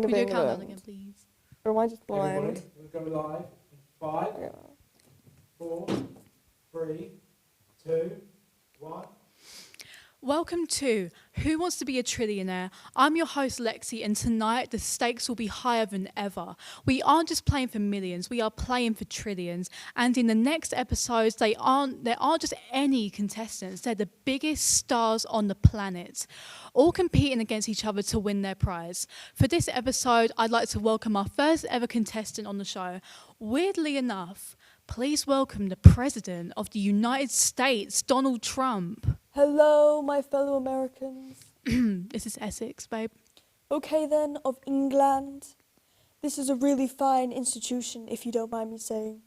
Can we do a countdown England. again, please? Or am I just Everybody, blind? we'll go live in 5, Yeah. 4, 3, 2, 1. Welcome to Who Wants to Be a Trillionaire? I'm your host Lexi, and tonight the stakes will be higher than ever. We aren't just playing for millions, we are playing for trillions. And in the next episodes, there aren't just any contestants, they're the biggest stars on the planet, all competing against each other to win their prize. For this episode, I'd like to welcome our first ever contestant on the show. Weirdly enough, please welcome the President of the United States, Donald Trump. Hello, my fellow Americans. This is Essex, babe. Okay then, of England. This is a really fine institution, if you don't mind me saying.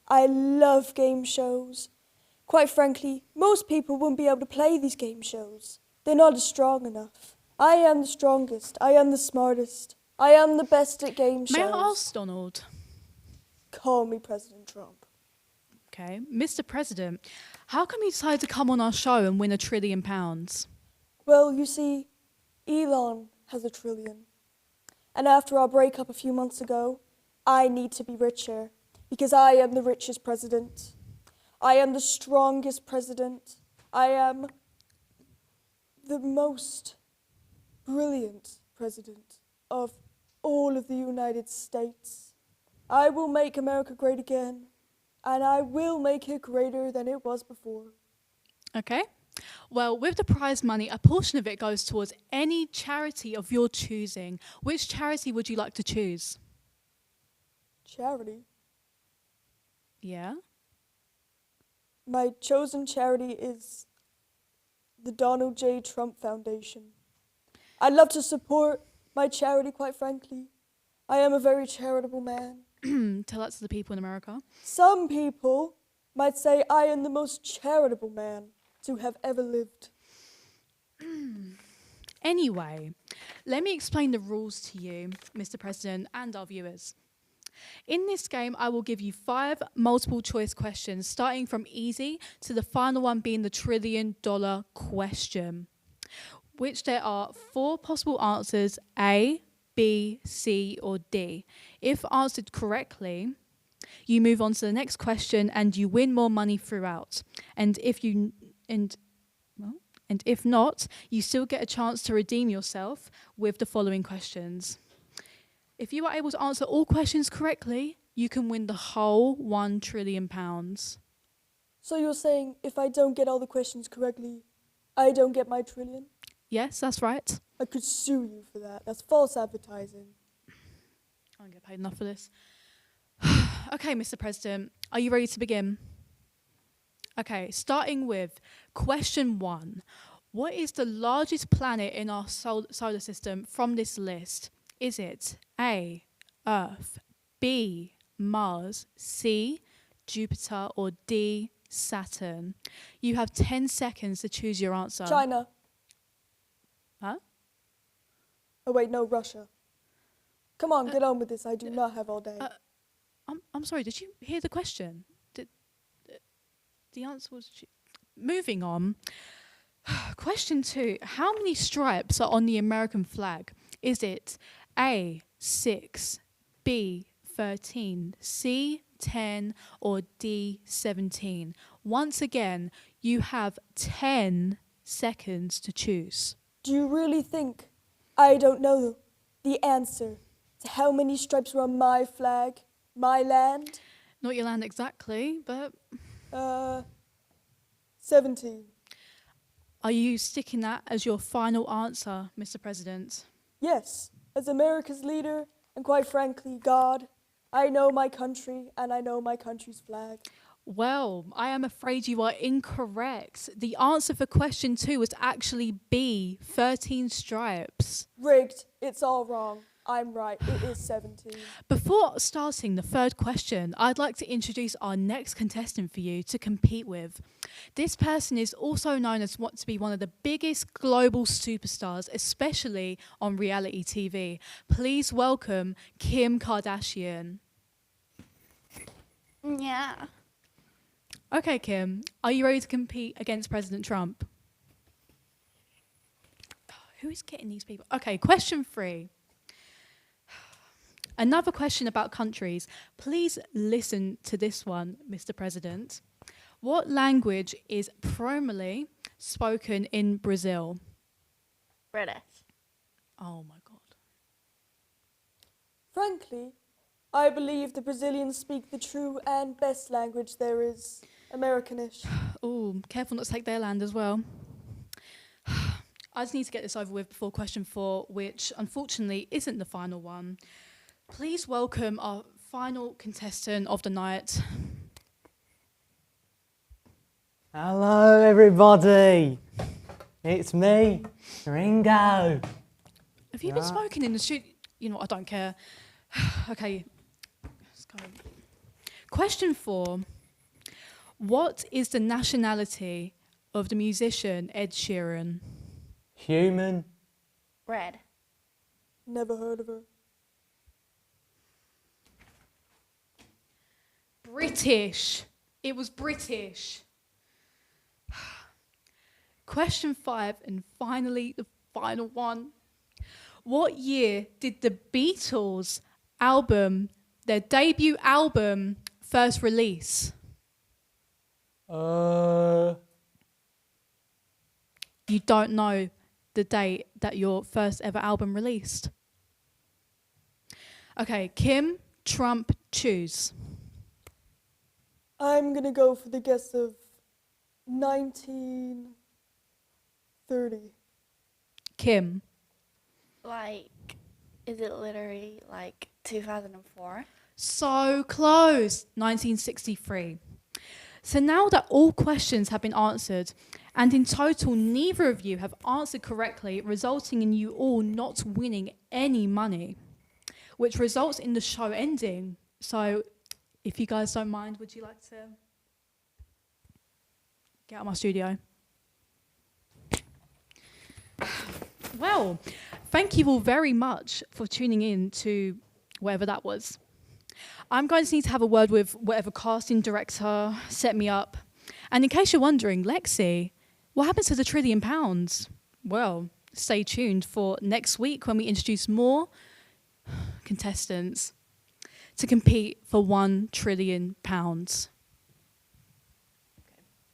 I love game shows. Quite frankly, most people wouldn't be able to play these game shows. They're not strong enough. I am the strongest. I am the smartest. I am the best at game shows. May I ask, Donald? Call me President Trump. Okay, Mr. President, how come you decided to come on our show and win £1 trillion? Well, you see, Elon has $1 trillion. And after our breakup a few months ago, I need to be richer because I am the richest president. I am the strongest president. I am the most brilliant president of all of the United States. I will make America great again, and I will make it greater than it was before. Okay. Well, with the prize money, a portion of it goes towards any charity of your choosing. Which charity would you like to choose? Charity? Yeah? My chosen charity is the Donald J. Trump Foundation. I'd love to support my charity, quite frankly. I am a very charitable man. Tell that to the people in America. Some people might say I am the most charitable man to have ever lived. Anyway, let me explain the rules to you, Mr. President, and our viewers. In this game, I will give you 5 multiple choice questions, starting from easy to the final one being the $1 trillion question, which there are 4 possible answers, A, B, C, or D. If answered correctly, you move on to the next question and you win more money throughout. And if not, you still get a chance to redeem yourself with the following questions. If you are able to answer all questions correctly, you can win the whole £1 trillion. So you're saying if I don't get all the questions correctly, I don't get my trillion? Yes, that's right. I could sue you for that. That's false advertising. I don't get paid enough for this. Okay, Mr. President, are you ready to begin? Okay, starting with question 1. What is the largest planet in our solar system from this list? Is it A, Earth, B, Mars, C, Jupiter, or D, Saturn? You have 10 seconds to choose your answer. China. Huh? Oh wait, no, Russia. Come on, get on with this. I do not have all day. I'm sorry, did you hear the question? The answer was... Moving on. Question 2. How many stripes are on the American flag? Is it A, 6, B, 13, C, 10, or D, 17? Once again, you have 10 seconds to choose. Do you really think I don't know the answer to how many stripes were on my flag, my land? Not your land exactly, but... 17. Are you sticking that as your final answer, Mr. President? Yes, as America's leader, and quite frankly, God, I know my country and I know my country's flag. Well, I am afraid you are incorrect. The answer for question 2 was actually B, 13 stripes. Rigged. It's all wrong. I'm right. It is 17. Before starting the third question, I'd like to introduce our next contestant for you to compete with. This person is also known as what to be one of the biggest global superstars, especially on reality TV. Please welcome Kim Kardashian. Yeah. Okay, Kim, are you ready to compete against President Trump? Who is getting these people? Okay, question 3. Another question about countries. Please listen to this one, Mr. President. What language is primarily spoken in Brazil? British. Oh my God. Frankly, I believe the Brazilians speak the true and best language there is, Americanish. Oh, careful not to take their land as well. I just need to get this over with before question 4, which unfortunately isn't the final one. Please welcome our final contestant of the night. Hello, everybody. It's me, Ringo. Have you been smoking in the studio? You know what, I don't care. Okay, let's go. Question 4. What is the nationality of the musician Ed Sheeran? Human. Red. Never heard of her. British. It was British. Question 5, and finally the final one. What year did the Beatles album, their debut album, first release? You don't know the date that your first ever album released? Okay, Kim, Trump, choose. I'm gonna go for the guess of 1930. Kim. Like, is it literally like 2004? So close. 1963. So now that all questions have been answered, and in total neither of you have answered correctly, resulting in you all not winning any money, which results in the show ending. So if you guys don't mind, would you like to get out of my studio? Well, thank you all very much for tuning in to whatever that was. I'm going to need to have a word with whatever casting director set me up. And in case you're wondering, Lexi, what happens to the £1 trillion? Well, stay tuned for next week when we introduce more contestants to compete for £1 trillion.